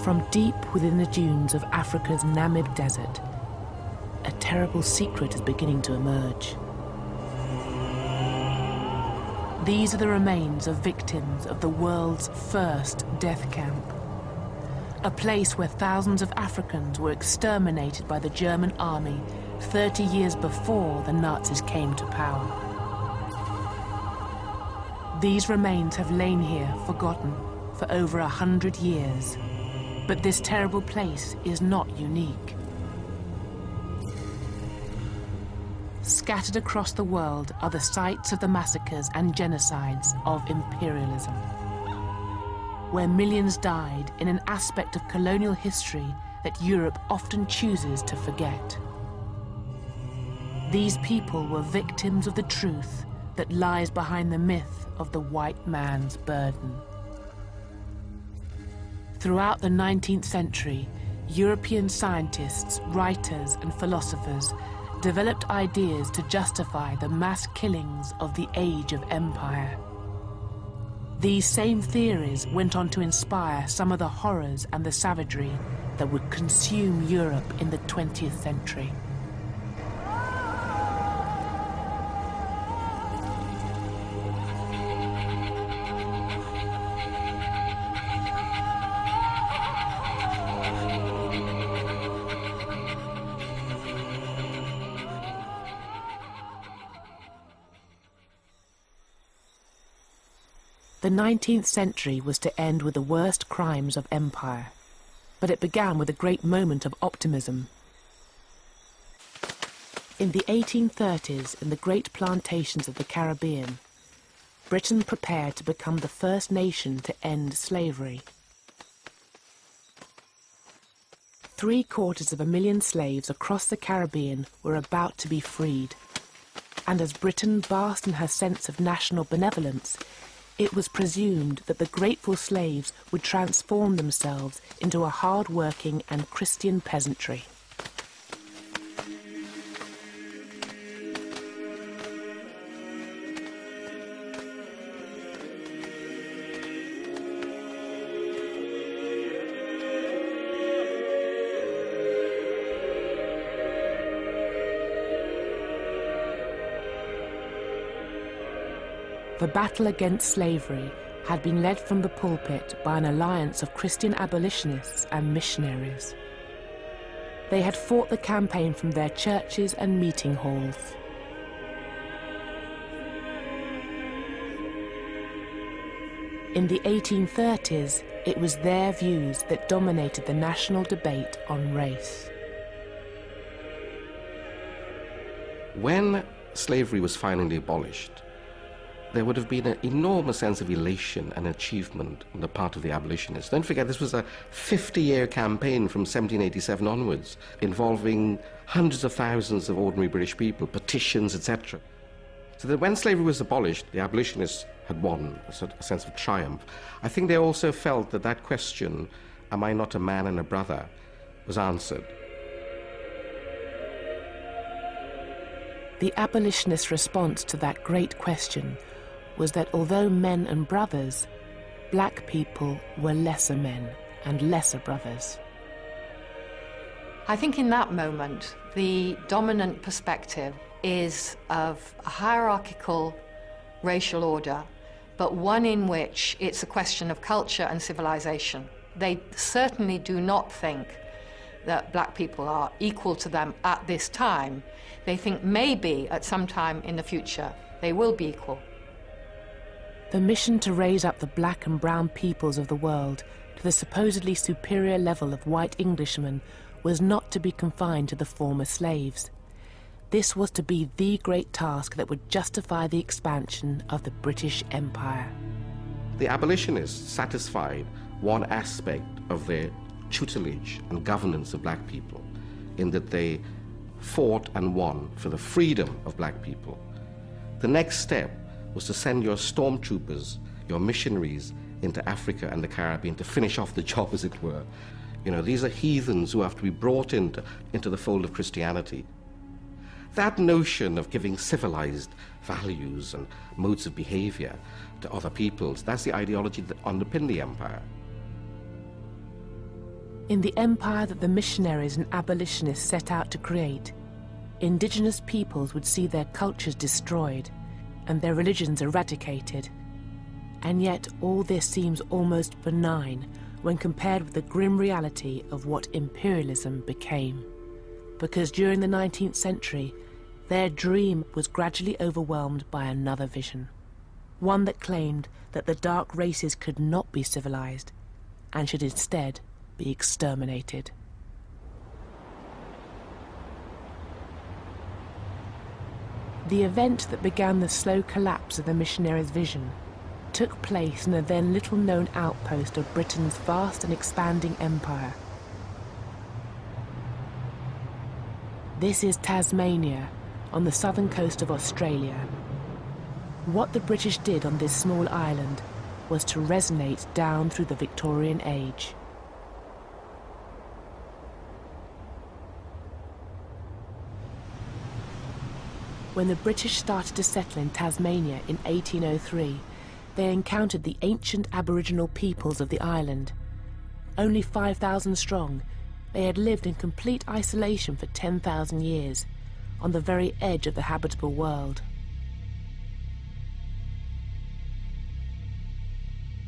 From deep within the dunes of Africa's Namib Desert, a terrible secret is beginning to emerge. These are the remains of victims of the world's first death camp, a place where thousands of Africans were exterminated by the German army 30 years before the Nazis came to power. These remains have lain here forgotten for over 100 years, but this terrible place is not unique. Scattered across the world are the sites of the massacres and genocides of imperialism, where millions died in an aspect of colonial history that Europe often chooses to forget. These people were victims of the truth that lies behind the myth of the white man's burden. Throughout the 19th century, European scientists, writers, and philosophers developed ideas to justify the mass killings of the Age of Empire. These same theories went on to inspire some of the horrors and the savagery that would consume Europe in the 20th century. The 19th century was to end with the worst crimes of empire, but it began with a great moment of optimism. In the 1830s, in the great plantations of the Caribbean, Britain prepared to become the first nation to end slavery. 750,000 slaves across the Caribbean were about to be freed, and as Britain basked in her sense of national benevolence, it was presumed that the grateful slaves would transform themselves into a hard-working and Christian peasantry. The battle against slavery had been led from the pulpit by an alliance of Christian abolitionists and missionaries. They had fought the campaign from their churches and meeting halls. In the 1830s, it was their views that dominated the national debate on race. When slavery was finally abolished, there would have been an enormous sense of elation and achievement on the part of the abolitionists. Don't forget, this was a 50-year campaign from 1787 onwards, involving hundreds of thousands of ordinary British people, petitions, etc. So that when slavery was abolished, the abolitionists had won, a sense of triumph. I think they also felt that that question, am I not a man and a brother, was answered. The abolitionist response to that great question was that although men and brothers, black people were lesser men and lesser brothers. I think in that moment, the dominant perspective is of a hierarchical racial order, but one in which it's a question of culture and civilization. They certainly do not think that black people are equal to them at this time. They think maybe at some time in the future they will be equal. The mission to raise up the black and brown peoples of the world to the supposedly superior level of white Englishmen was not to be confined to the former slaves. This was to be the great task that would justify the expansion of the British Empire. The abolitionists satisfied one aspect of their tutelage and governance of black people, in that they fought and won for the freedom of black people. The next step was to send your stormtroopers, your missionaries, into Africa and the Caribbean to finish off the job, as it were. You know, these are heathens who have to be brought into the fold of Christianity. That notion of giving civilized values and modes of behavior to other peoples, that's the ideology that underpinned the empire. In the empire that the missionaries and abolitionists set out to create, indigenous peoples would see their cultures destroyed and their religions eradicated. And yet all this seems almost benign when compared with the grim reality of what imperialism became. Because during the 19th century, their dream was gradually overwhelmed by another vision. One that claimed that the dark races could not be civilized and should instead be exterminated. The event that began the slow collapse of the missionaries' vision took place in a then little-known outpost of Britain's vast and expanding empire. This is Tasmania, on the southern coast of Australia. What the British did on this small island was to resonate down through the Victorian age. When the British started to settle in Tasmania in 1803, they encountered the ancient Aboriginal peoples of the island. Only 5,000 strong, they had lived in complete isolation for 10,000 years, on the very edge of the habitable world.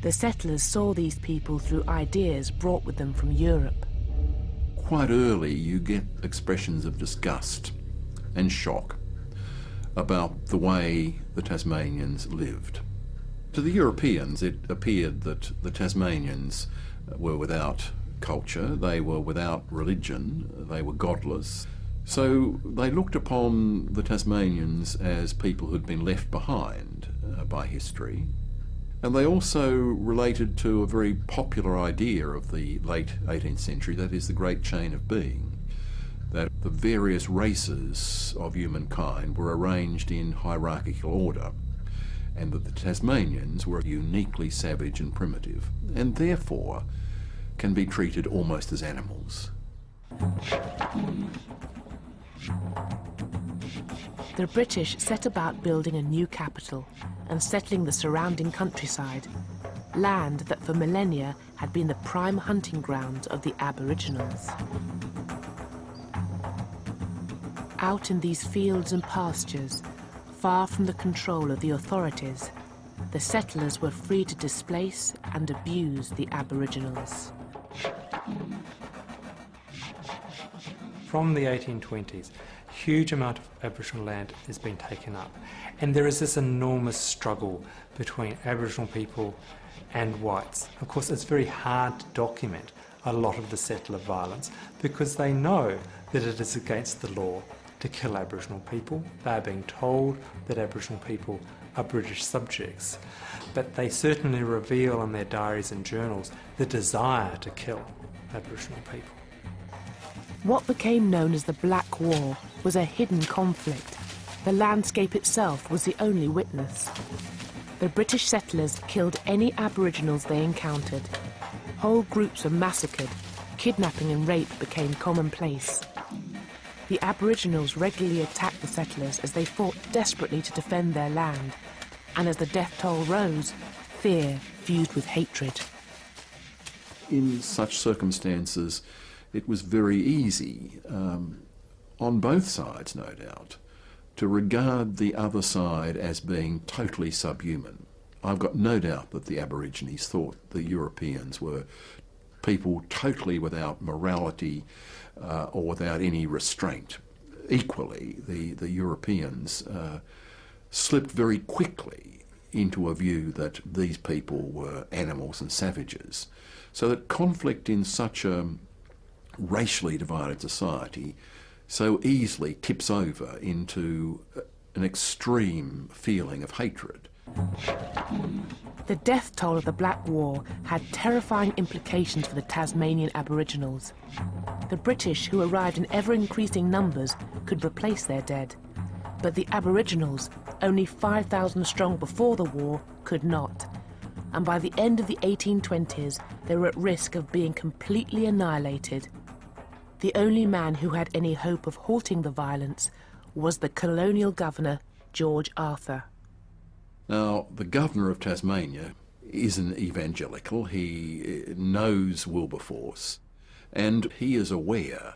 The settlers saw these people through ideas brought with them from Europe. Quite early you get expressions of disgust and shock about the way the Tasmanians lived. To the Europeans it appeared that the Tasmanians were without culture, they were without religion, they were godless. So they looked upon the Tasmanians as people who'd been left behind by history. And they also related to a very popular idea of the late 18th century, that is the Great Chain of Being, that the various races of humankind were arranged in hierarchical order, and that the Tasmanians were uniquely savage and primitive, and therefore can be treated almost as animals. The British set about building a new capital and settling the surrounding countryside, land that for millennia had been the prime hunting ground of the Aboriginals. Out in these fields and pastures, far from the control of the authorities, the settlers were free to displace and abuse the Aboriginals. From the 1820s, a huge amount of Aboriginal land has been taken up, and there is this enormous struggle between Aboriginal people and whites. Of course, it's very hard to document a lot of the settler violence because they know that it is against the law to kill Aboriginal people. They are being told that Aboriginal people are British subjects, but they certainly reveal in their diaries and journals the desire to kill Aboriginal people. What became known as the Black War was a hidden conflict. The landscape itself was the only witness. The British settlers killed any Aboriginals they encountered. Whole groups were massacred. Kidnapping and rape became commonplace. The Aboriginals regularly attacked the settlers as they fought desperately to defend their land. And as the death toll rose, fear fused with hatred. In such circumstances, it was very easy, on both sides no doubt, to regard the other side as being totally subhuman. I've got no doubt that the Aborigines thought the Europeans were people totally without morality or without any restraint. Equally, the Europeans slipped very quickly into a view that these people were animals and savages. So that conflict in such a racially divided society so easily tips over into an extreme feeling of hatred. The death toll of the Black War had terrifying implications for the Tasmanian Aboriginals. The British, who arrived in ever-increasing numbers, could replace their dead. But the Aboriginals, only 5,000 strong before the war, could not. And by the end of the 1820s, they were at risk of being completely annihilated. The only man who had any hope of halting the violence was the colonial governor, George Arthur. Now, the governor of Tasmania is an evangelical. He knows Wilberforce, And he is aware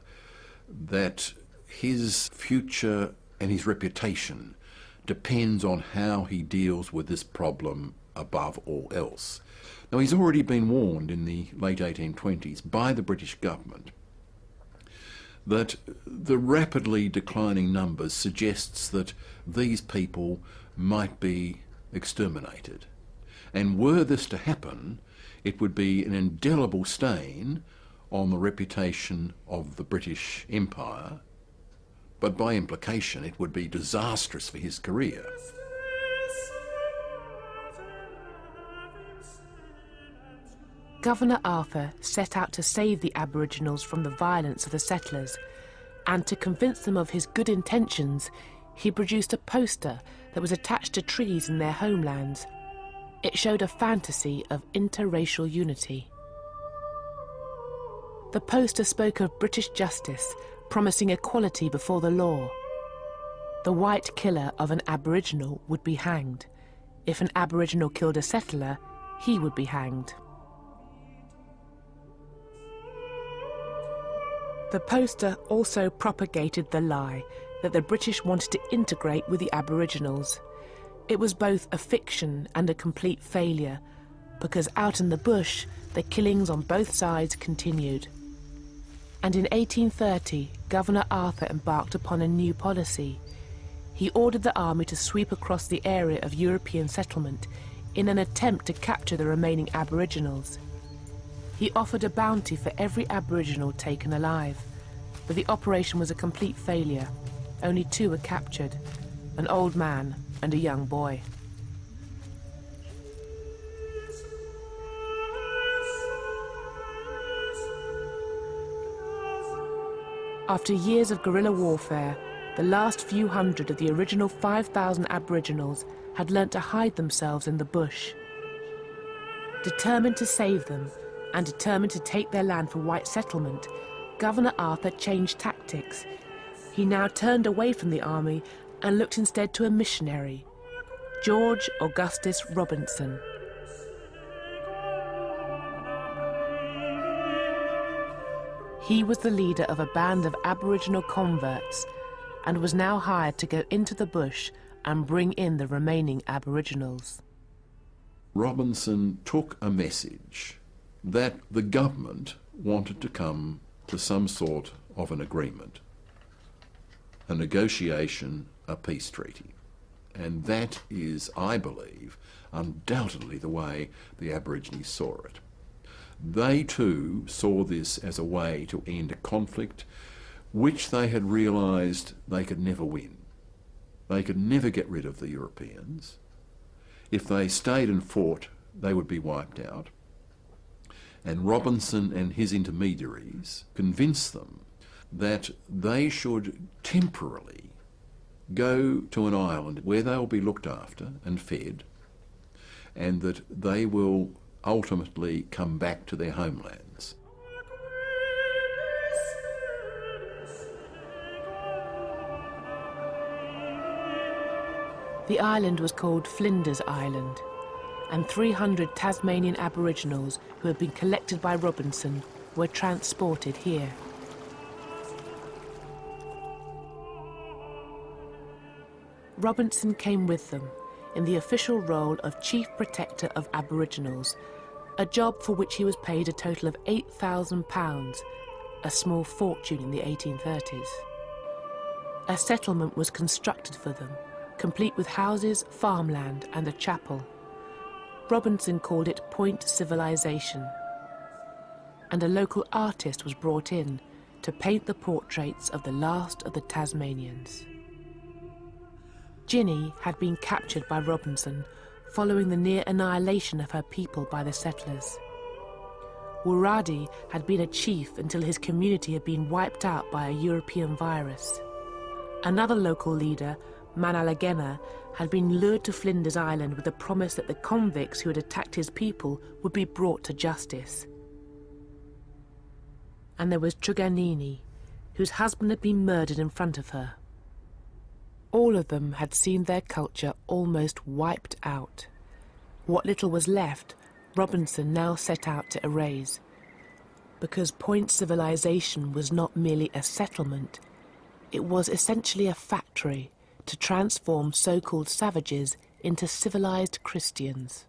that his future and his reputation depends on how he deals with this problem above all else. Now, he's already been warned in the late 1820s by the British government that the rapidly declining numbers suggests that these people might be exterminated. And were this to happen, it would be an indelible stain on the reputation of the British Empire, but by implication it would be disastrous for his career. Governor Arthur set out to save the Aboriginals from the violence of the settlers, and to convince them of his good intentions, he produced a poster that was attached to trees in their homelands. It showed a fantasy of interracial unity. The poster spoke of British justice, promising equality before the law. The white killer of an Aboriginal would be hanged. If an Aboriginal killed a settler, he would be hanged. The poster also propagated the lie that the British wanted to integrate with the Aboriginals. It was both a fiction and a complete failure, because out in the bush, the killings on both sides continued. And in 1830, Governor Arthur embarked upon a new policy. He ordered the army to sweep across the area of European settlement in an attempt to capture the remaining Aboriginals. He offered a bounty for every Aboriginal taken alive, but the operation was a complete failure. Only 2 were captured, an old man and a young boy. After years of guerrilla warfare, the last few hundred of the original 5,000 Aboriginals had learnt to hide themselves in the bush. Determined to save them, and determined to take their land for white settlement, Governor Arthur changed tactics. He now turned away from the army and looked instead to a missionary, George Augustus Robinson. He was the leader of a band of Aboriginal converts and was now hired to go into the bush and bring in the remaining Aboriginals. Robinson took a message that the government wanted to come to some sort of an agreement, a negotiation, a peace treaty. And that is, I believe, undoubtedly the way the Aborigines saw it. They too saw this as a way to end a conflict which they had realised they could never win. They could never get rid of the Europeans. If they stayed and fought, they would be wiped out. And Robinson and his intermediaries convinced them that they should temporarily go to an island where they will be looked after and fed, and that they will ultimately come back to their homelands. The island was called Flinders Island, and 300 Tasmanian Aboriginals who had been collected by Robinson were transported here. Robinson came with them in the official role of Chief Protector of Aboriginals, a job for which he was paid a total of £8,000, a small fortune in the 1830s. A settlement was constructed for them, complete with houses, farmland and a chapel. Robinson called it Point Civilization, and a local artist was brought in to paint the portraits of the last of the Tasmanians. Ginny had been captured by Robinson following the near annihilation of her people by the settlers. Wuradi had been a chief until his community had been wiped out by a European virus. Another local leader, Manalagena, had been lured to Flinders Island with the promise that the convicts who had attacked his people would be brought to justice. And there was Truganini, whose husband had been murdered in front of her. All of them had seen their culture almost wiped out. What little was left, Robinson now set out to erase. because Point civilization was not merely a settlement, it was essentially a factory to transform so-called savages into civilized Christians.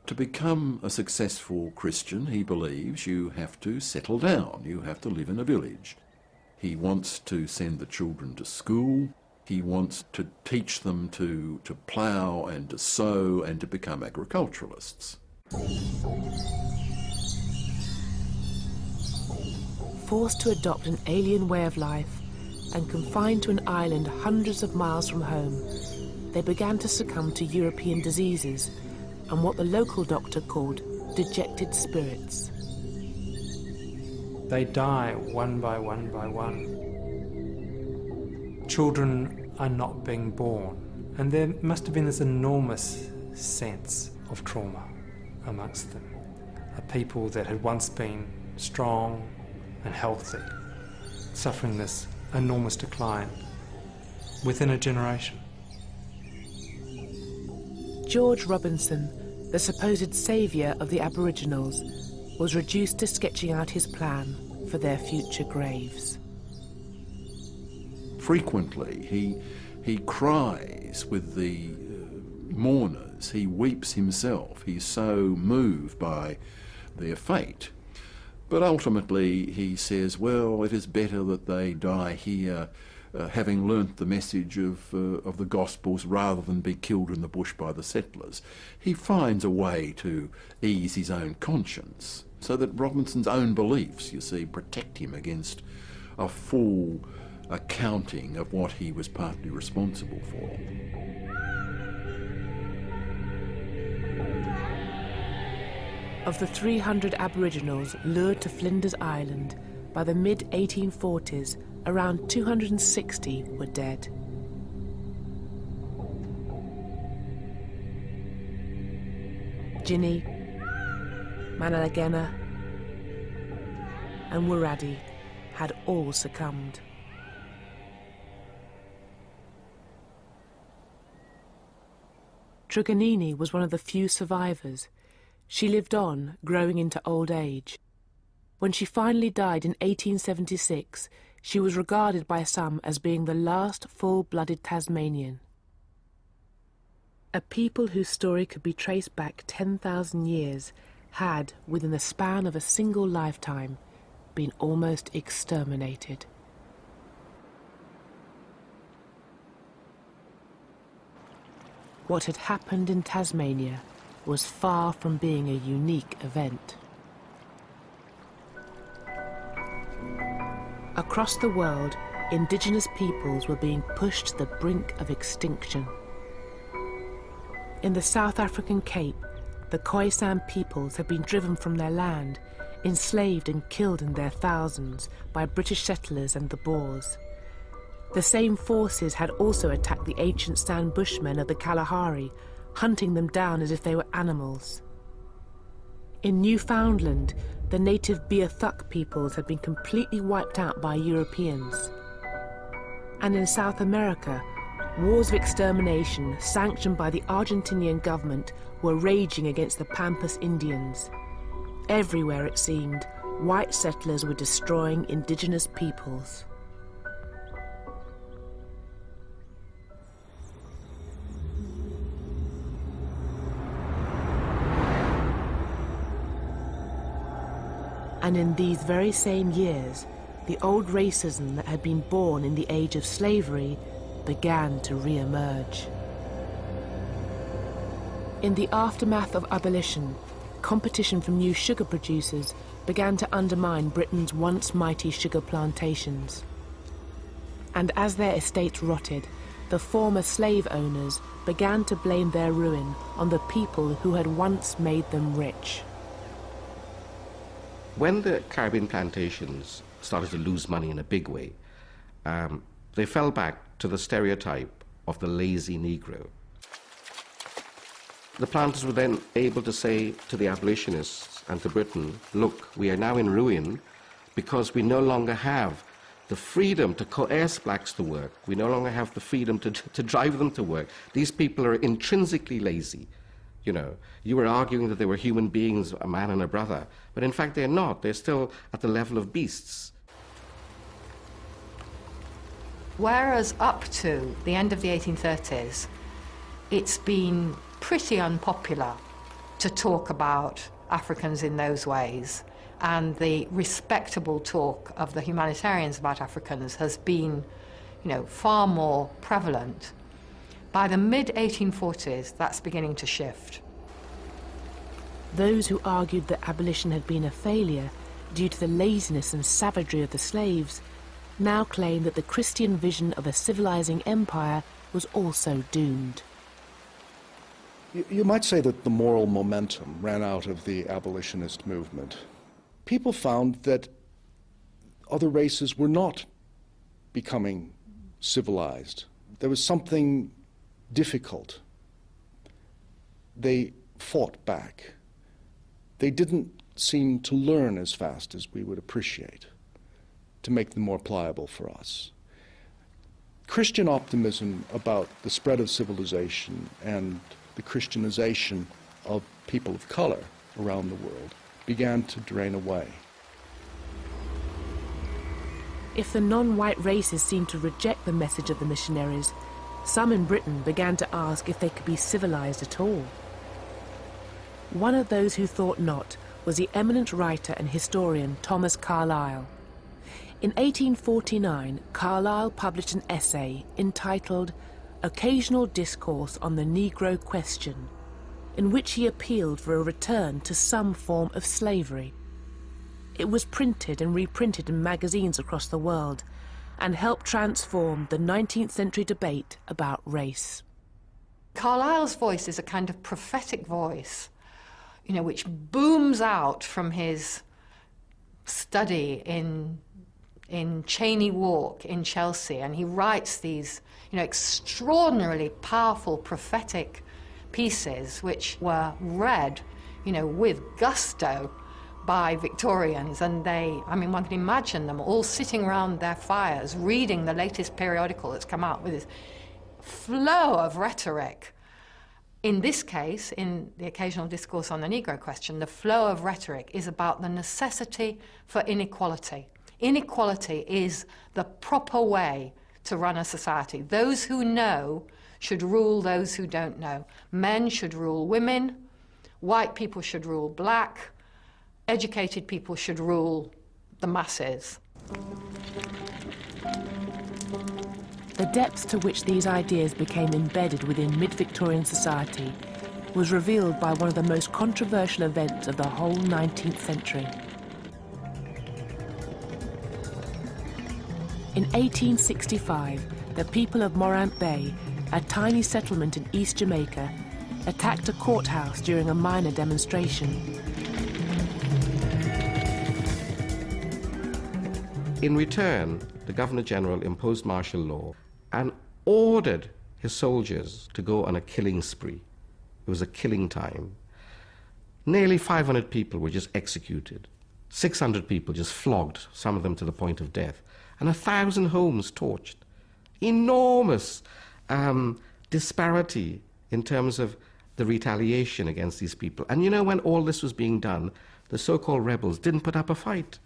To become a successful Christian, he believes, you have to settle down, you have to live in a village. He wants to send the children to school, he wants to teach them to plough and to sow and to become agriculturalists. Forced to adopt an alien way of life and confined to an island hundreds of miles from home, they began to succumb to European diseases and what the local doctor called dejected spirits. They die one by one by one. Children are not being born, and there must have been this enormous sense of trauma amongst them. A people that had once been strong and healthy, suffering this enormous decline within a generation. George Robinson, the supposed saviour of the Aboriginals, was reduced to sketching out his plan for their future graves. Frequently he cries with the mourners, he weeps himself, he's so moved by their fate. But ultimately he says, well, it is better that they die here having learnt the message of the Gospels rather than be killed in the bush by the settlers. He finds a way to ease his own conscience so that Robinson's own beliefs, you see, protect him against a full accounting of what he was partly responsible for. Of the 300 Aboriginals lured to Flinders Island, by the mid-1840s, around 260 were dead. Ginny, Manalagena and Wiradi had all succumbed. Truganini was one of the few survivors. She lived on, growing into old age. When she finally died in 1876, she was regarded by some as being the last full-blooded Tasmanian. A people whose story could be traced back 10,000 years had, within the span of a single lifetime, been almost exterminated. What had happened in Tasmania was far from being a unique event. Across the world, indigenous peoples were being pushed to the brink of extinction. In the South African Cape, the Khoisan peoples had been driven from their land, enslaved and killed in their thousands by British settlers and the Boers. The same forces had also attacked the ancient San Bushmen of the Kalahari, hunting them down as if they were animals. In Newfoundland, the native Beothuk peoples had been completely wiped out by Europeans. And in South America, wars of extermination sanctioned by the Argentinian government were raging against the Pampas Indians. Everywhere, it seemed, white settlers were destroying indigenous peoples. And in these very same years, the old racism that had been born in the age of slavery began to re-emerge. In the aftermath of abolition, competition from new sugar producers began to undermine Britain's once mighty sugar plantations. And as their estates rotted, the former slave owners began to blame their ruin on the people who had once made them rich. When the Caribbean plantations started to lose money in a big way, they fell back to the stereotype of the lazy Negro. The planters were then able to say to the abolitionists and to Britain, look, we are now in ruin because we no longer have the freedom to coerce blacks to work. We no longer have the freedom to drive them to work. These people are intrinsically lazy. You know, you were arguing that they were human beings, a man and a brother, but in fact they're not. They're still at the level of beasts. Whereas up to the end of the 1830s, it's been pretty unpopular to talk about Africans in those ways, and the respectable talk of the humanitarians about Africans has been, you know, far more prevalent. By the mid-1840s, that's beginning to shift. Those who argued that abolition had been a failure due to the laziness and savagery of the slaves now claim that the Christian vision of a civilizing empire was also doomed. You might say that the moral momentum ran out of the abolitionist movement. People found that other races were not becoming civilized. There was something difficult. They fought back. They didn't seem to learn as fast as we would appreciate, to make them more pliable for us. Christian optimism about the spread of civilization and the Christianization of people of color around the world began to drain away. If the non-white races seemed to reject the message of the missionaries, some in Britain began to ask if they could be civilized at all. One of those who thought not was the eminent writer and historian Thomas Carlyle. In 1849, Carlyle published an essay entitled Occasional Discourse on the Negro Question, in which he appealed for a return to some form of slavery. It was printed and reprinted in magazines across the world and helped transform the 19th century debate about race. Carlyle's voice is a kind of prophetic voice, you know, which booms out from his study in Cheyne Walk in Chelsea, and he writes these, you know, extraordinarily powerful prophetic pieces which were read, you know, with gusto by Victorians, and they, I mean, one can imagine them all sitting around their fires reading the latest periodical that's come out with this flow of rhetoric. In this case, in the Occasional Discourse on the Negro Question, the flow of rhetoric is about the necessity for inequality. Inequality is the proper way to run a society. Those who know should rule those who don't know. Men should rule women, white people should rule black, educated people should rule the masses. The depths to which these ideas became embedded within mid-Victorian society was revealed by one of the most controversial events of the whole 19th century. In 1865, the people of Morant Bay, a tiny settlement in East Jamaica, attacked a courthouse during a minor demonstration. In return, the Governor-General imposed martial law and ordered his soldiers to go on a killing spree. It was a killing time. Nearly 500 people were just executed. 600 people just flogged, some of them to the point of death. And 1,000 homes torched. Enormous disparity in terms of the retaliation against these people. And you know, when all this was being done, the so-called rebels didn't put up a fight.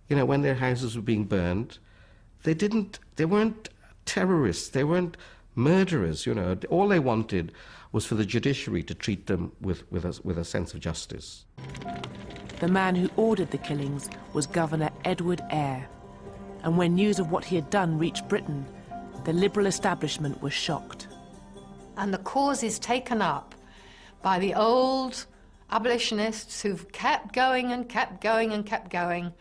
You know, when their houses were being burned, they weren't terrorists, they weren't murderers, you know. All they wanted was for the judiciary to treat them with a sense of justice. The man who ordered the killings was Governor Edward Eyre. And when news of what he had done reached Britain, the liberal establishment was shocked. And the cause is taken up by the old abolitionists who've kept going and kept going and kept going,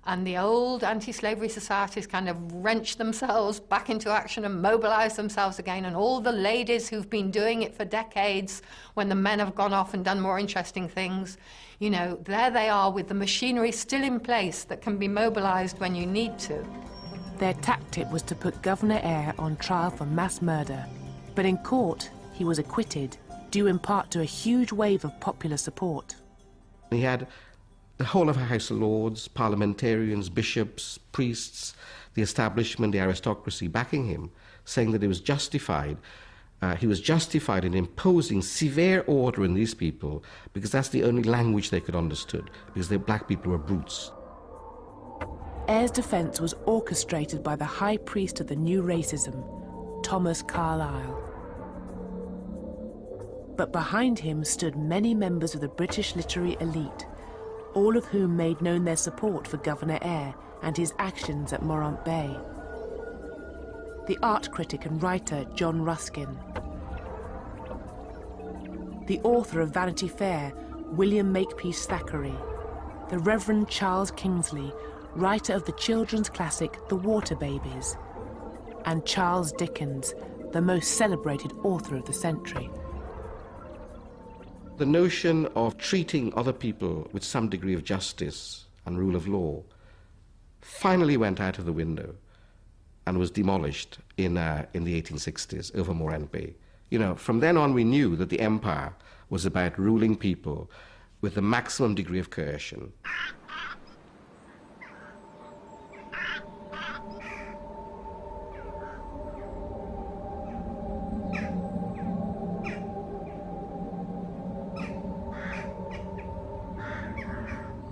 and the old anti-slavery societies kind of wrench themselves back into action and mobilize themselves again, and all the ladies who've been doing it for decades, when the men have gone off and done more interesting things, you know, there they are with the machinery still in place that can be mobilized when you need to. Their tactic was to put Governor Eyre on trial for mass murder, but in court he was acquitted, due in part to a huge wave of popular support. He had the whole of the House of Lords, parliamentarians, bishops, priests, the establishment, the aristocracy backing him, saying that it was justified he was justified in imposing severe order on these people because that's the only language they could understood, because the black people were brutes. Eyre's defense was orchestrated by the high priest of the new racism, Thomas Carlyle. But behind him stood many members of the British literary elite, all of whom made known their support for Governor Eyre and his actions at Morant Bay. The art critic and writer John Ruskin, the author of Vanity Fair, William Makepeace Thackeray, the Reverend Charles Kingsley, writer of the children's classic The Water Babies, and Charles Dickens, the most celebrated author of the century. The notion of treating other people with some degree of justice and rule of law finally went out of the window and was demolished in the 1860s over Morant Bay. You know, from then on we knew that the empire was about ruling people with the maximum degree of coercion.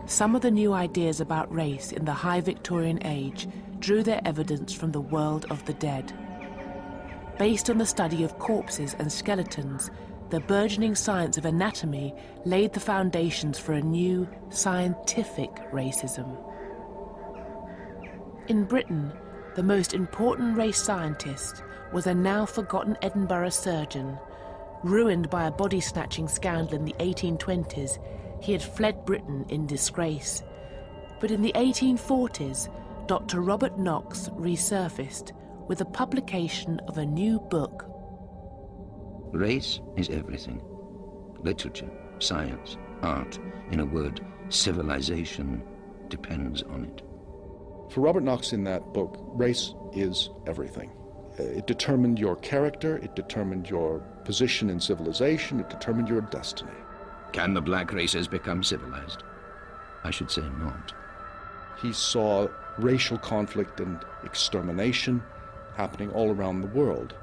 Some of the new ideas about race in the high Victorian age drew their evidence from the world of the dead. Based on the study of corpses and skeletons, the burgeoning science of anatomy laid the foundations for a new scientific racism. In Britain, the most important race scientist was a now forgotten Edinburgh surgeon. Ruined by a body-snatching scandal in the 1820s, he had fled Britain in disgrace. But in the 1840s, Dr. Robert Knox resurfaced with the publication of a new book. Race is everything. Literature, science, art, in a word, civilization depends on it. For Robert Knox in that book, race is everything. It determined your character, it determined your position in civilization, it determined your destiny. Can the black races become civilized? I should say not. He saw racial conflict and extermination happening all around the world.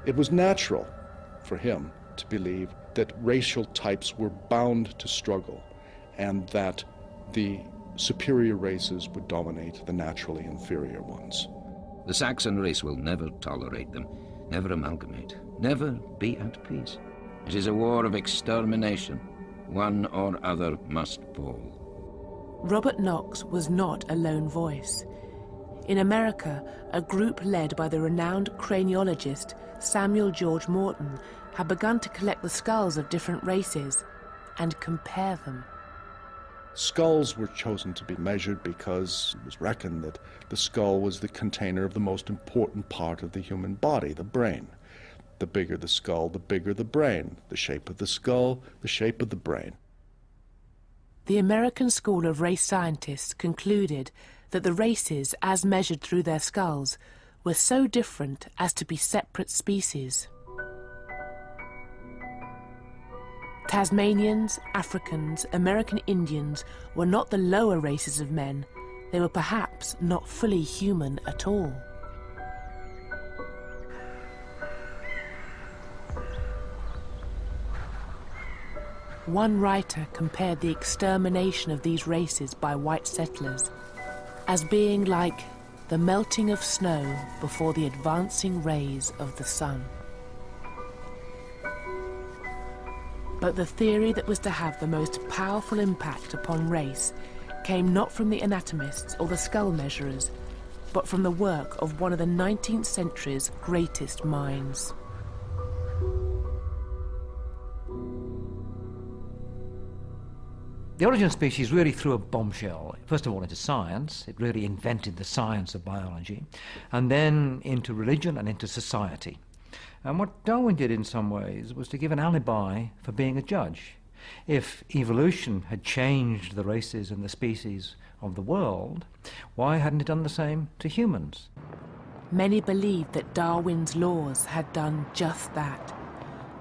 It was natural for him to believe that racial types were bound to struggle and that the superior races would dominate the naturally inferior ones. The Saxon race will never tolerate them, never amalgamate, never be at peace. It is a war of extermination. One or other must fall. Robert Knox was not a lone voice. In America, a group led by the renowned craniologist Samuel George Morton had begun to collect the skulls of different races and compare them. Skulls were chosen to be measured because it was reckoned that the skull was the container of the most important part of the human body, the brain. The bigger the skull, the bigger the brain. The shape of the skull, the shape of the brain. The American School of Race Scientists concluded that the races, as measured through their skulls, were so different as to be separate species. Tasmanians, Africans, American Indians were not the lower races of men. They were perhaps not fully human at all. One writer compared the extermination of these races by white settlers as being like the melting of snow before the advancing rays of the sun. But the theory that was to have the most powerful impact upon race came not from the anatomists or the skull measurers, but from the work of one of the 19th century's greatest minds. The Origin of Species really threw a bombshell, first of all into science. It really invented the science of biology, and then into religion and into society. And what Darwin did in some ways was to give an alibi for being a judge. If evolution had changed the races and the species of the world, why hadn't it done the same to humans? Many believed that Darwin's laws had done just that.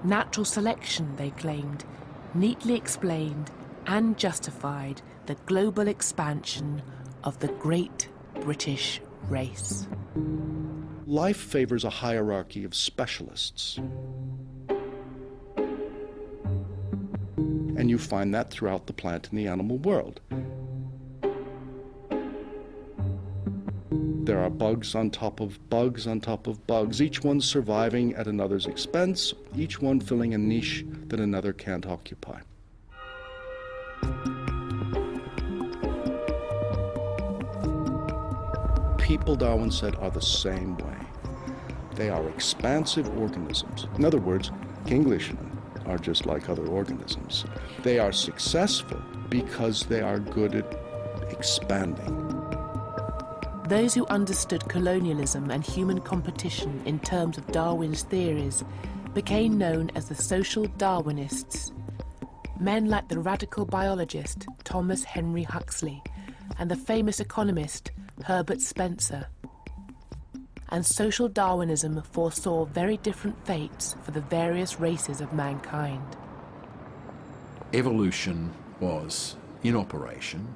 Natural selection, they claimed, neatly explained and justified the global expansion of the great British race. Life favors a hierarchy of specialists. And you find that throughout the plant and the animal world. There are bugs on top of bugs on top of bugs, each one surviving at another's expense, each one filling a niche that another can't occupy. People, Darwin said, are the same way. They are expansive organisms. In other words, Englishmen are just like other organisms. They are successful because they are good at expanding. Those who understood colonialism and human competition in terms of Darwin's theories became known as the social Darwinists. Men like the radical biologist Thomas Henry Huxley and the famous economist Herbert Spencer. And social Darwinism foresaw very different fates for the various races of mankind. Evolution was in operation.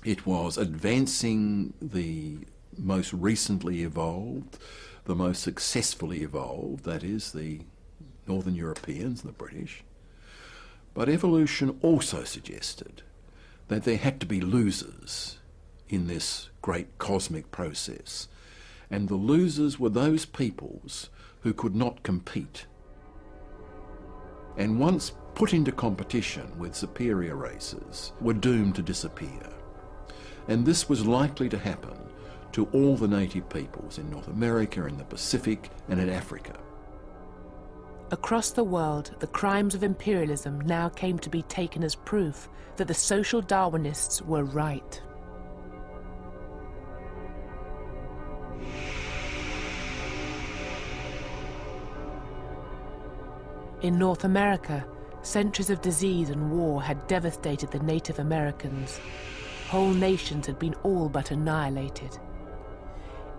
It was advancing the most recently evolved, the most successfully evolved, that is, the Northern Europeans, the British. But evolution also suggested that there had to be losers in this great cosmic process. And the losers were those peoples who could not compete. And once put into competition with superior races, were doomed to disappear. And this was likely to happen to all the native peoples in North America, in the Pacific, and in Africa. Across the world, the crimes of imperialism now came to be taken as proof that the social Darwinists were right. In North America, centuries of disease and war had devastated the Native Americans. Whole nations had been all but annihilated.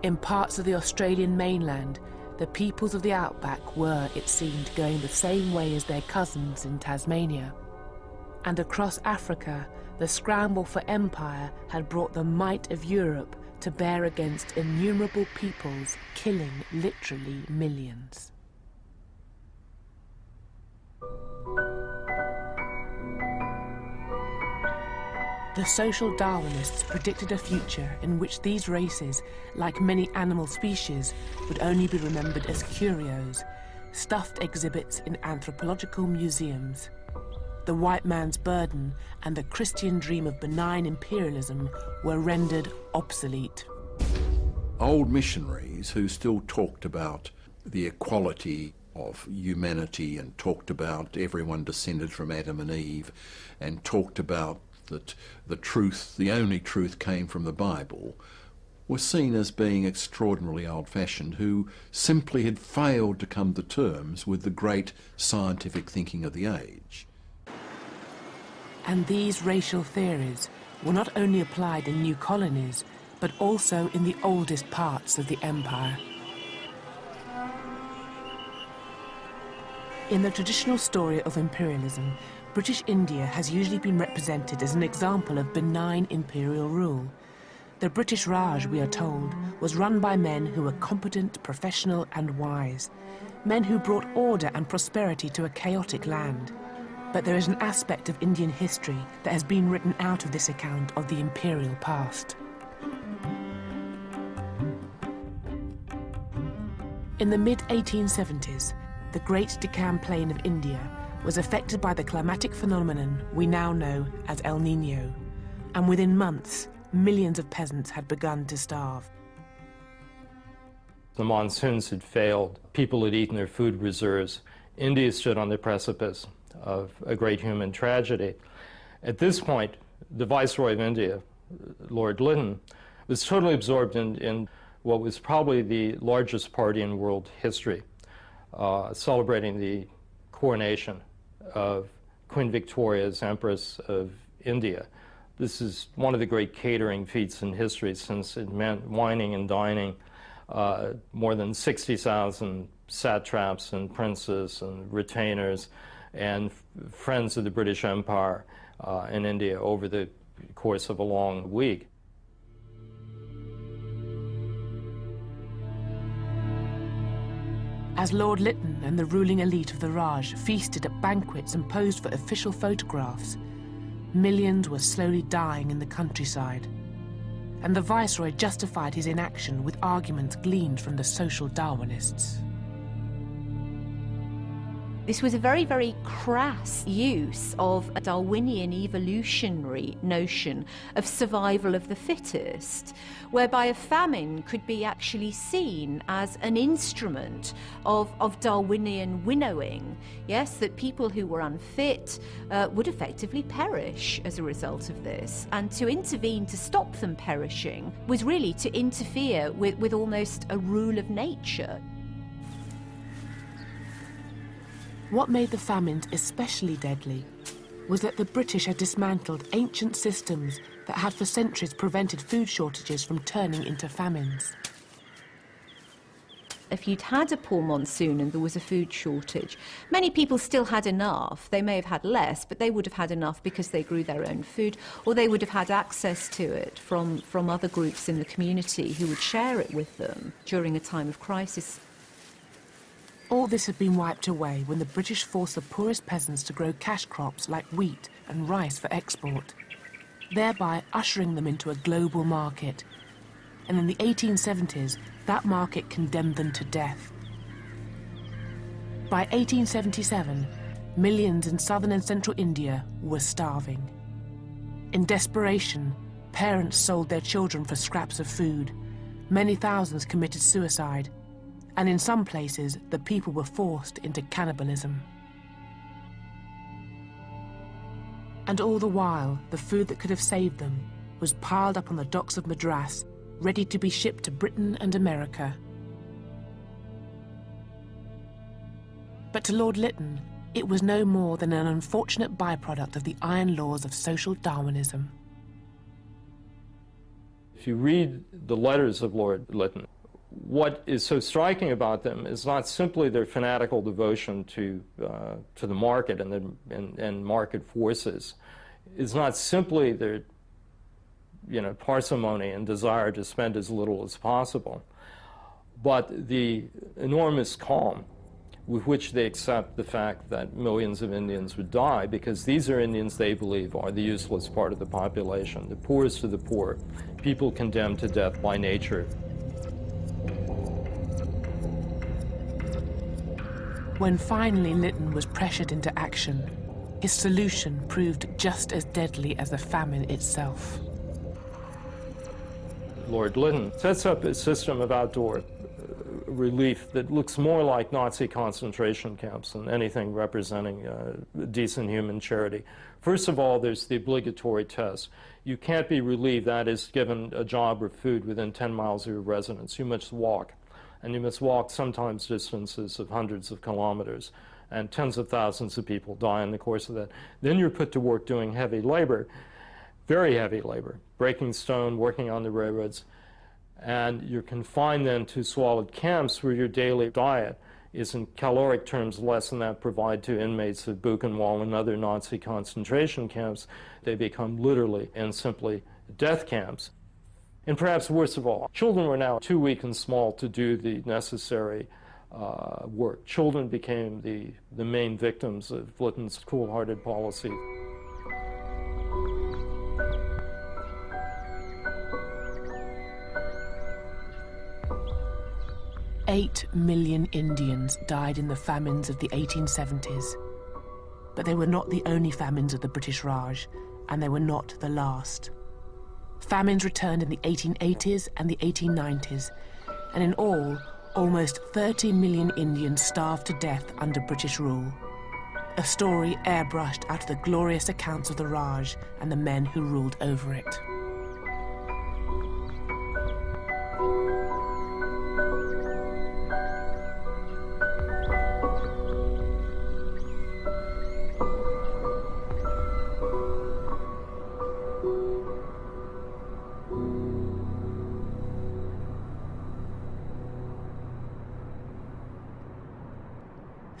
In parts of the Australian mainland, the peoples of the outback were, it seemed, going the same way as their cousins in Tasmania. And across Africa, the scramble for empire had brought the might of Europe to bear against innumerable peoples, killing literally millions. The social Darwinists predicted a future in which these races, like many animal species, would only be remembered as curios, stuffed exhibits in anthropological museums. The white man's burden and the Christian dream of benign imperialism were rendered obsolete. Old missionaries who still talked about the equality of humanity and talked about everyone descended from Adam and Eve and talked about that the truth, the only truth, came from the Bible, were seen as being extraordinarily old-fashioned, who simply had failed to come to terms with the great scientific thinking of the age. And these racial theories were not only applied in new colonies, but also in the oldest parts of the empire. In the traditional story of imperialism, British India has usually been represented as an example of benign imperial rule. The British Raj, we are told, was run by men who were competent, professional and wise, men who brought order and prosperity to a chaotic land. But there is an aspect of Indian history that has been written out of this account of the imperial past. In the mid-1870s, the Great Deccan Plain of India was affected by the climatic phenomenon we now know as El Niño, and within months, millions of peasants had begun to starve. The monsoons had failed, people had eaten their food reserves. India stood on the precipice of a great human tragedy. At this point, the Viceroy of India, Lord Lytton, was totally absorbed in what was probably the largest party in world history, celebrating the coronation of Queen Victoria as Empress of India. This is one of the great catering feats in history, since it meant wining and dining more than 60,000 satraps and princes and retainers and friends of the British Empire in India over the course of a long week. As Lord Lytton and the ruling elite of the Raj feasted at banquets and posed for official photographs, millions were slowly dying in the countryside, and the Viceroy justified his inaction with arguments gleaned from the social Darwinists. This was a very, very crass use of a Darwinian evolutionary notion of survival of the fittest, whereby a famine could be actually seen as an instrument of Darwinian winnowing. Yes, that people who were unfit would effectively perish as a result of this, and to intervene to stop them perishing was really to interfere with almost a rule of nature. What made the famines especially deadly was that the British had dismantled ancient systems that had for centuries prevented food shortages from turning into famines. If you'd had a poor monsoon and there was a food shortage, many people still had enough. They may have had less, but they would have had enough because they grew their own food, or they would have had access to it from other groups in the community who would share it with them during a time of crisis. All this had been wiped away when the British forced the poorest peasants to grow cash crops like wheat and rice for export, thereby ushering them into a global market. And in the 1870s, that market condemned them to death. By 1877, millions in southern and central India were starving. In desperation, parents sold their children for scraps of food. Many thousands committed suicide. And in some places, the people were forced into cannibalism. And all the while, the food that could have saved them was piled up on the docks of Madras, ready to be shipped to Britain and America. But to Lord Lytton, it was no more than an unfortunate byproduct of the iron laws of social Darwinism. If you read the letters of Lord Lytton, what is so striking about them is not simply their fanatical devotion to the market and market forces. It's not simply their parsimony and desire to spend as little as possible, but the enormous calm with which they accept the fact that millions of Indians would die, because these are Indians they believe are the useless part of the population, the poorest of the poor, people condemned to death by nature. When finally Lytton was pressured into action, his solution proved just as deadly as the famine itself. Lord Lytton sets up a system of outdoor relief that looks more like Nazi concentration camps than anything representing decent human charity. First of all, there's the obligatory test. You can't be relieved, that is, given a job or food within 10 miles of your residence. You must walk. And you must walk sometimes distances of hundreds of kilometers, and tens of thousands of people die in the course of that. Then you're put to work doing heavy labor, very heavy labor, breaking stone, working on the railroads, and you're confined then to squalid camps where your daily diet is in caloric terms less than that provided to inmates of Buchenwald and other Nazi concentration camps. They become literally and simply death camps. And perhaps worst of all, children were now too weak and small to do the necessary work. Children became the main victims of Lytton's cool-hearted policy. "8 million Indians died in the famines of the 1870s. But they were not the only famines of the British Raj, and they were not the last. Famines returned in the 1880s and the 1890s, and in all, almost 30 million Indians starved to death under British rule. A story airbrushed out of the glorious accounts of the Raj and the men who ruled over it.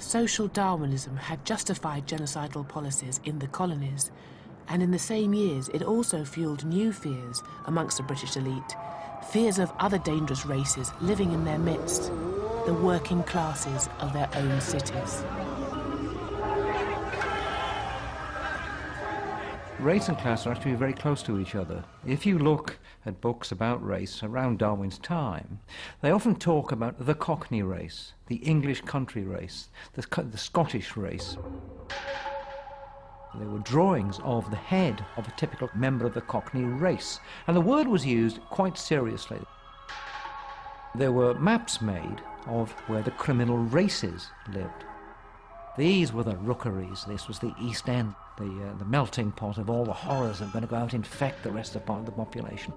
Social Darwinism had justified genocidal policies in the colonies, and in the same years it also fueled new fears amongst the British elite, fears of other dangerous races living in their midst. the working classes of their own cities. Race and class are actually very close to each other. If you look at books about race around Darwin's time, they often talk about the Cockney race, the English country race, the Scottish race. There were drawings of the head of a typical member of the Cockney race, and the word was used quite seriously. There were maps made of where the criminal races lived. These were the rookeries. This was the East End, the melting pot of all the horrors that were going to go out and infect the rest of the population.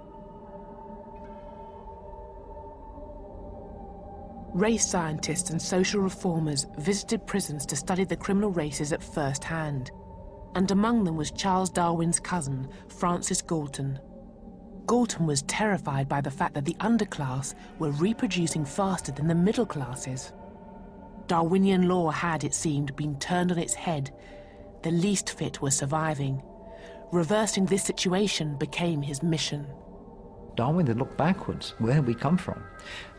Race scientists and social reformers visited prisons to study the criminal races at first hand, and among them was Charles Darwin's cousin, Francis Galton. Galton was terrified by the fact that the underclass were reproducing faster than the middle classes. Darwinian law had, it seemed, been turned on its head. The least fit were surviving. Reversing this situation became his mission. Darwin had looked backwards, where had we come from?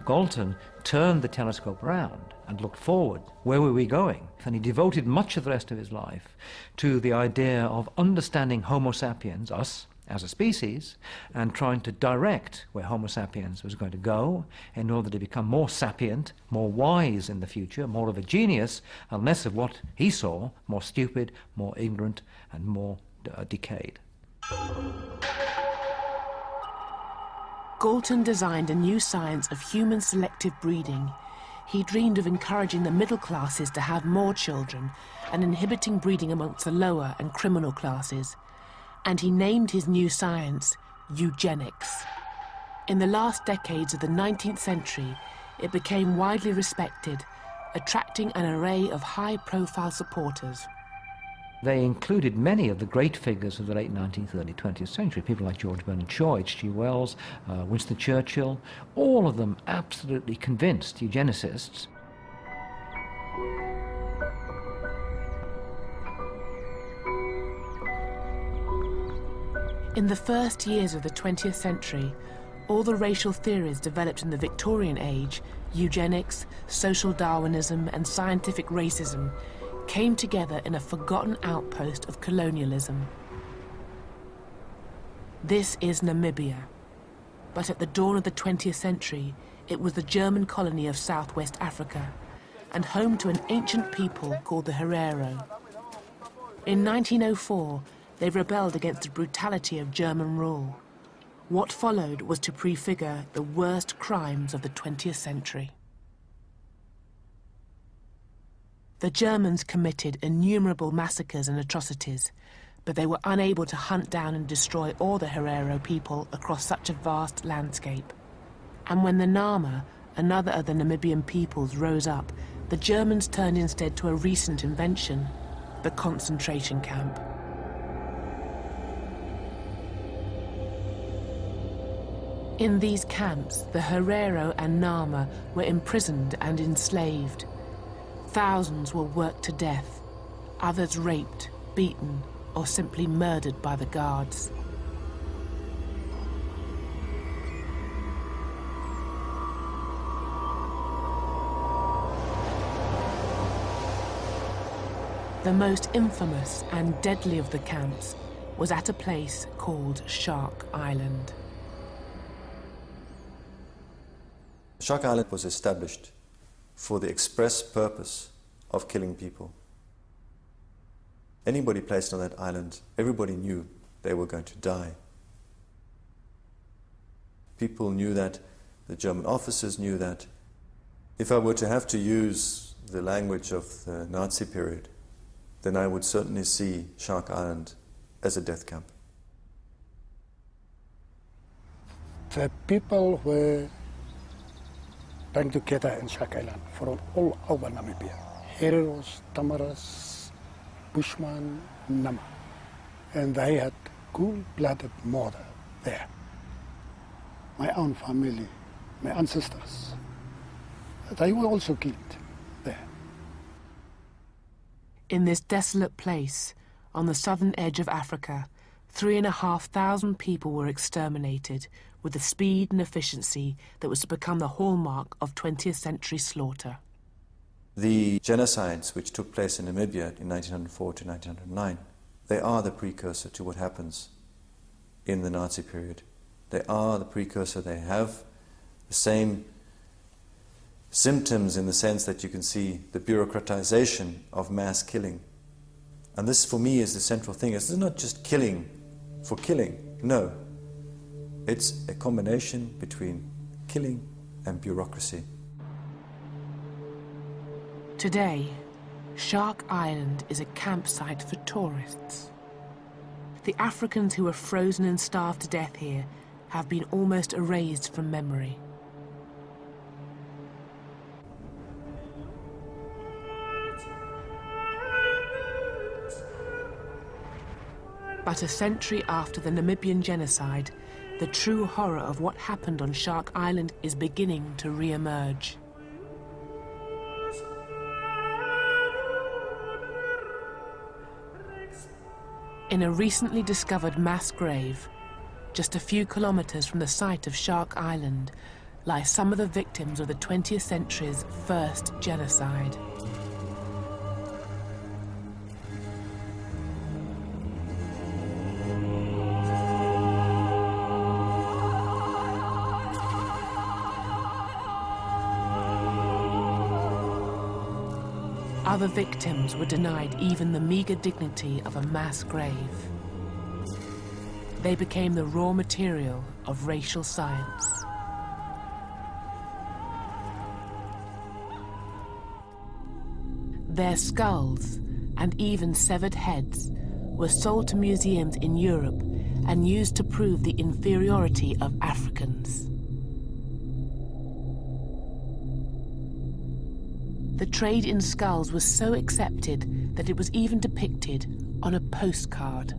Galton turned the telescope round and looked forward. Where were we going? And he devoted much of the rest of his life to the idea of understanding Homo sapiens, us, as a species, and trying to direct where Homo sapiens was going to go in order to become more sapient, more wise in the future, more of a genius, and less of what he saw, more stupid, more ignorant, and more decayed. Galton designed a new science of human selective breeding. He dreamed of encouraging the middle classes to have more children and inhibiting breeding amongst the lower and criminal classes. And he named his new science Eugenics. In the last decades of the 19th century, it became widely respected, attracting an array of high-profile supporters. They included many of the great figures of the late 19th, early 20th century, people like George Bernard Shaw, H.G. Wells, Winston Churchill, all of them absolutely convinced eugenicists. In the first years of the 20th century, all the racial theories developed in the Victorian age, eugenics, social Darwinism, and scientific racism, came together in a forgotten outpost of colonialism. This is Namibia. But at the dawn of the 20th century, it was the German colony of Southwest Africa, and home to an ancient people called the Herero. In 1904, they rebelled against the brutality of German rule. What followed was to prefigure the worst crimes of the 20th century. The Germans committed innumerable massacres and atrocities, but they were unable to hunt down and destroy all the Herero people across such a vast landscape. And when the Nama, another of the Namibian peoples, rose up, the Germans turned instead to a recent invention, the concentration camp. In these camps, the Herero and Nama were imprisoned and enslaved. Thousands were worked to death, others raped, beaten, or simply murdered by the guards. The most infamous and deadly of the camps was at a place called Shark Island. Shark Island was established for the express purpose of killing people. Anybody placed on that island, everybody knew they were going to die. People knew that, the German officers knew that. If I were to have to use the language of the Nazi period, then I would certainly see Shark Island as a death camp. The people were band together in Shark Island from all over Namibia. Hereros, Tamaras, Bushman, Nama. And they had cool-blooded murder there. My own family, my ancestors, they were also killed there. In this desolate place, on the southern edge of Africa, 3,500 people were exterminated with the speed and efficiency that was to become the hallmark of 20th century slaughter. The genocides which took place in Namibia in 1904 to 1909, they are the precursor to what happens in the Nazi period. They are the precursor. They have the same symptoms in the sense that you can see the bureaucratization of mass killing. And this, for me, is the central thing. It's not just killing for killing. No. It's a combination between killing and bureaucracy. Today, Shark Island is a campsite for tourists. The Africans who were frozen and starved to death here have been almost erased from memory. But a century after the Namibian genocide, the true horror of what happened on Shark Island is beginning to re-emerge. In a recently discovered mass grave, just a few kilometers from the site of Shark Island, lie some of the victims of the 20th century's first genocide. Other victims were denied even the meager dignity of a mass grave. They became the raw material of racial science. Their skulls and even severed heads were sold to museums in Europe and used to prove the inferiority of Africans. The trade in skulls was so accepted that it was even depicted on a postcard.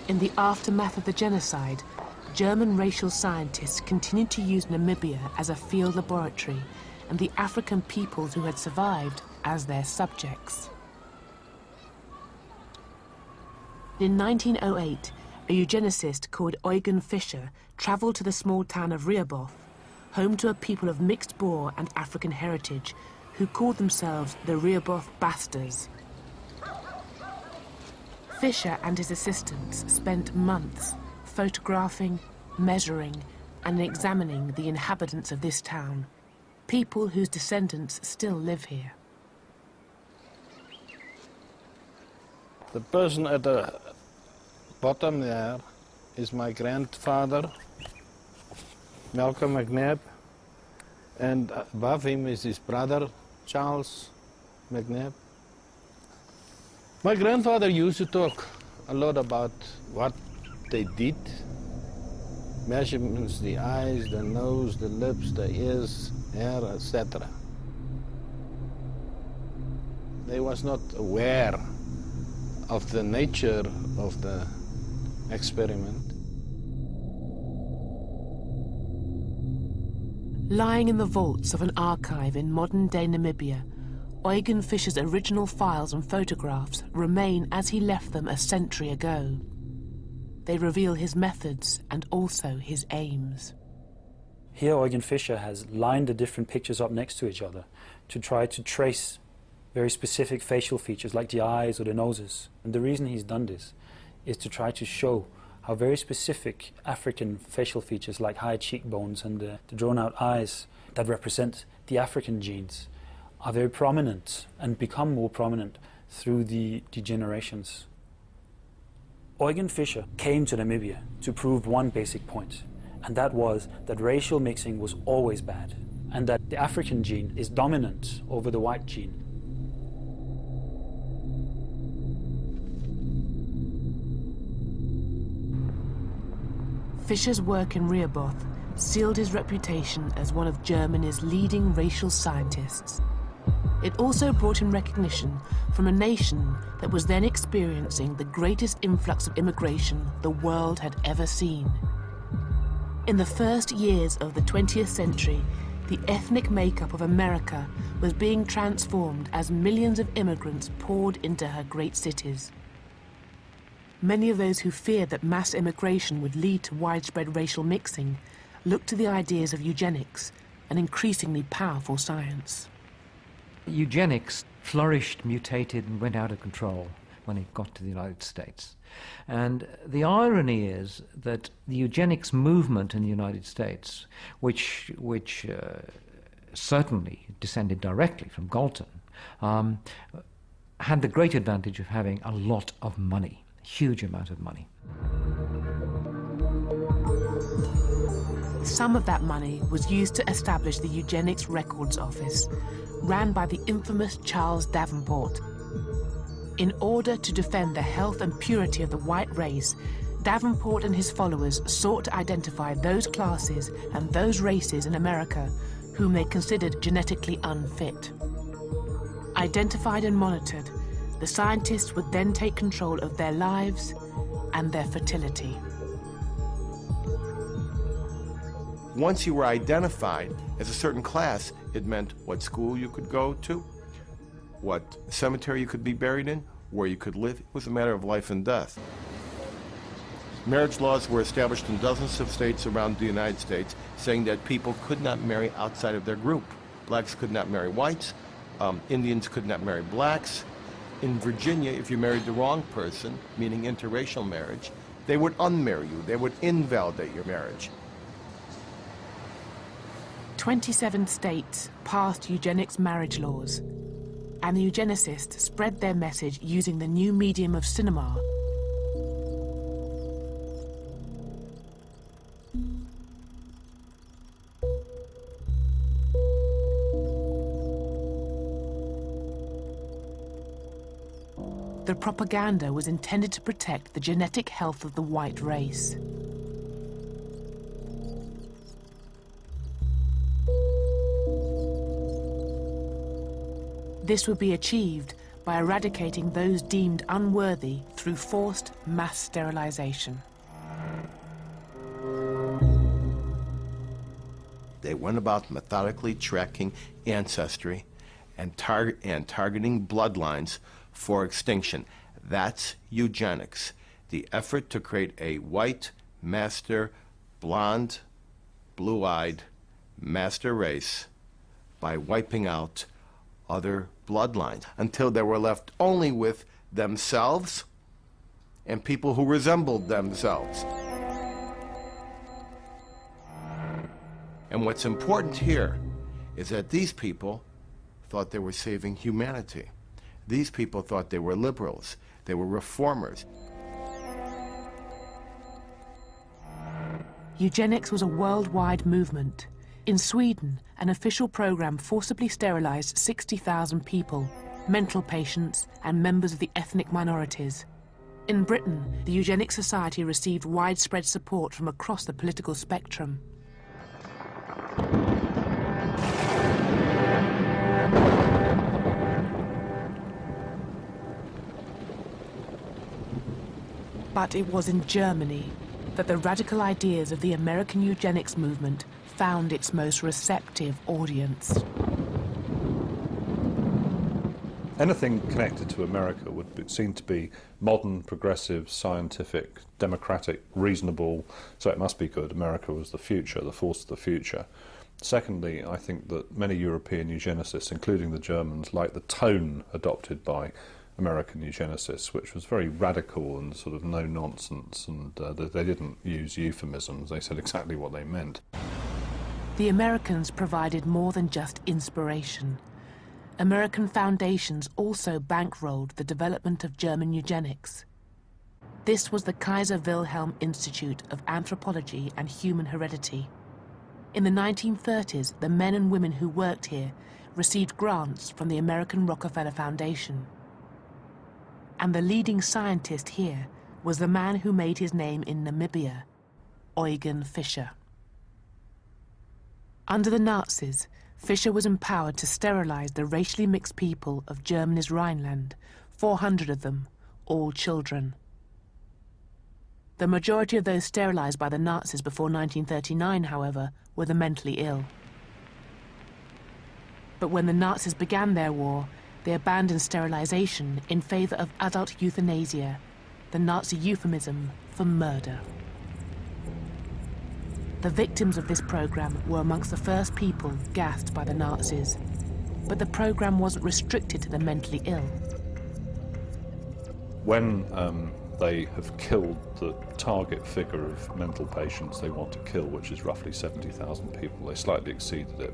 In the aftermath of the genocide, German racial scientists continued to use Namibia as a field laboratory and the African peoples who had survived as their subjects. In 1908, a eugenicist called Eugen Fischer travelled to the small town of Rehoboth, home to a people of mixed Boer and African heritage who called themselves the Rehoboth Bastards. Fischer and his assistants spent months photographing, measuring, and examining the inhabitants of this town, people whose descendants still live here. The person at the bottom there is my grandfather, Malcolm McNabb, and above him is his brother, Charles McNabb. My grandfather used to talk a lot about what they did, measurements, the eyes, the nose, the lips, the ears, hair, etc. They was not aware of the nature of the experiment. Lying in the vaults of an archive in modern-day Namibia, Eugen Fischer's original files and photographs remain as he left them a century ago. They reveal his methods and also his aims. Here Eugen Fischer has lined the different pictures up next to each other to try to trace very specific facial features like the eyes or the noses. And the reason he's done this is to try to show how very specific African facial features like high cheekbones and the drawn-out eyes that represent the African genes are very prominent and become more prominent through the generations. Eugen Fischer came to Namibia to prove one basic point, and that was that racial mixing was always bad, and that the African gene is dominant over the white gene. Fischer's work in Rehoboth sealed his reputation as one of Germany's leading racial scientists. It also brought him recognition from a nation that was then experiencing the greatest influx of immigration the world had ever seen. In the first years of the 20th century, the ethnic makeup of America was being transformed as millions of immigrants poured into her great cities. Many of those who feared that mass immigration would lead to widespread racial mixing looked to the ideas of eugenics, an increasingly powerful science. Eugenics flourished, mutated, and went out of control when it got to the United States. And the irony is that the eugenics movement in the United States, which certainly descended directly from Galton, had the great advantage of having a lot of money, a huge amount of money. Some of that money was used to establish the Eugenics Records Office, ran by the infamous Charles Davenport. In order to defend the health and purity of the white race, Davenport and his followers sought to identify those classes and those races in America whom they considered genetically unfit. Identified and monitored, the scientists would then take control of their lives and their fertility. Once you were identified as a certain class, it meant what school you could go to, what cemetery you could be buried in, where you could live. It was a matter of life and death. Marriage laws were established in dozens of states around the United States, saying that people could not marry outside of their group. Blacks could not marry whites, Indians could not marry blacks. In Virginia, if you married the wrong person, meaning interracial marriage, they would unmarry you. They would invalidate your marriage. 27 states passed eugenics marriage laws, and the eugenicists spread their message using the new medium of cinema. The propaganda was intended to protect the genetic health of the white race. This would be achieved by eradicating those deemed unworthy through forced mass sterilization. They went about methodically tracking ancestry and targeting bloodlines for extinction. That's eugenics, the effort to create a white, master, blonde, blue-eyed master race by wiping out other bloodlines until they were left only with themselves and people who resembled themselves. And what's important here is that these people thought they were saving humanity. These people thought they were liberals, they were reformers. Eugenics was a worldwide movement. In Sweden, an official program forcibly sterilized 60,000 people, mental patients and members of the ethnic minorities. In Britain, the Eugenics Society received widespread support from across the political spectrum. But it was in Germany that the radical ideas of the American eugenics movement found its most receptive audience. Anything connected to America would be seen to be modern, progressive, scientific, democratic, reasonable, so it must be good. America was the future, the force of the future. Secondly, I think that many European eugenicists, including the Germans, liked the tone adopted by American eugenicists, which was very radical and sort of no-nonsense, and they didn't use euphemisms. They said exactly what they meant. The Americans provided more than just inspiration. American foundations also bankrolled the development of German eugenics. This was the Kaiser Wilhelm Institute of Anthropology and Human Heredity. In the 1930s, the men and women who worked here received grants from the American Rockefeller Foundation. And the leading scientist here was the man who made his name in Namibia, Eugen Fischer. Under the Nazis, Fischer was empowered to sterilize the racially mixed people of Germany's Rhineland, 400 of them, all children. The majority of those sterilized by the Nazis before 1939, however, were the mentally ill. But when the Nazis began their war, they abandoned sterilization in favor of adult euthanasia, the Nazi euphemism for murder. The victims of this program were amongst the first people gassed by the Nazis, but the program wasn't restricted to the mentally ill. When they have killed the target figure of mental patients they want to kill, which is roughly 70,000 people, they slightly exceeded it.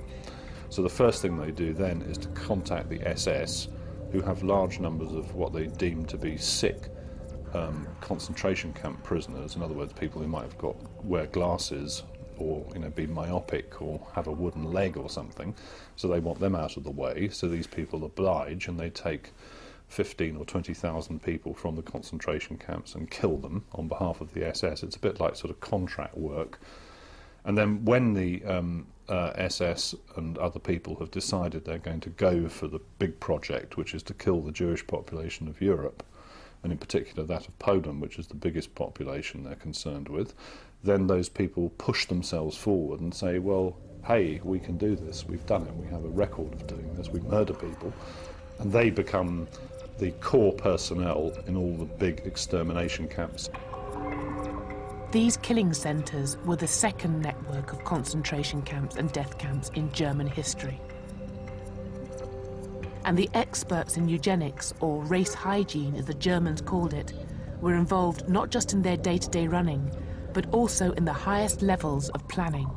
So the first thing they do then is to contact the SS, who have large numbers of what they deem to be sick concentration camp prisoners. In other words, people who might have wear glasses, or be myopic, or have a wooden leg or something. So they want them out of the way. So these people oblige, and they take 15 or 20,000 people from the concentration camps and kill them on behalf of the SS. It's a bit like sort of contract work. And then when the SS and other people have decided they're going to go for the big project, which is to kill the Jewish population of Europe, and in particular that of Poland, which is the biggest population they're concerned with, then those people push themselves forward and say, well, hey, we can do this, we've done it, we have a record of doing this, we murder people. And they become the core personnel in all the big extermination camps. These killing centres were the second network of concentration camps and death camps in German history. And the experts in eugenics, or race hygiene as the Germans called it, were involved not just in their day-to-day running, but also in the highest levels of planning.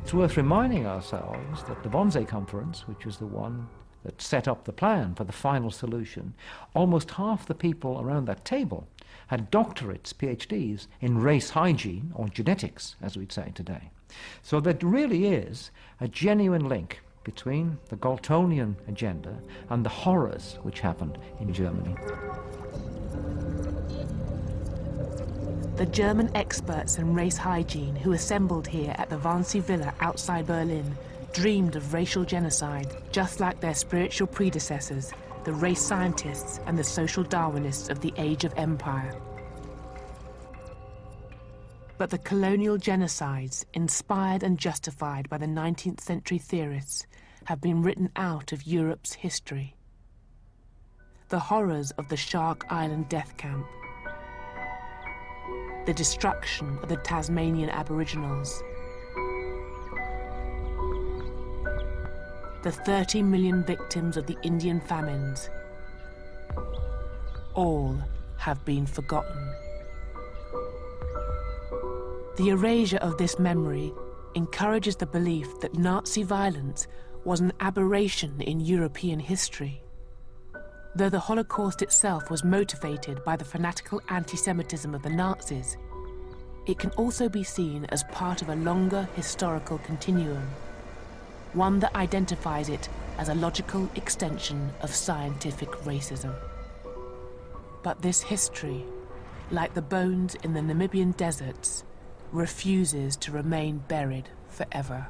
It's worth reminding ourselves that the Wannsee Conference, which was the one that set up the plan for the final solution, almost half the people around that table had doctorates, PhDs, in race hygiene, or genetics, as we'd say today. So there really is a genuine link between the Galtonian agenda and the horrors which happened in Germany. The German experts in race hygiene who assembled here at the Wannsee Villa outside Berlin dreamed of racial genocide, just like their spiritual predecessors, the race scientists and the social Darwinists of the Age of Empire. But the colonial genocides, inspired and justified by the 19th century theorists, have been written out of Europe's history. The horrors of the Shark Island death camp, the destruction of the Tasmanian Aboriginals, the 30 million victims of the Indian famines, all have been forgotten. The erasure of this memory encourages the belief that Nazi violence was an aberration in European history. Though the Holocaust itself was motivated by the fanatical anti-Semitism of the Nazis, it can also be seen as part of a longer historical continuum, one that identifies it as a logical extension of scientific racism. But this history, like the bones in the Namibian deserts, refuses to remain buried forever.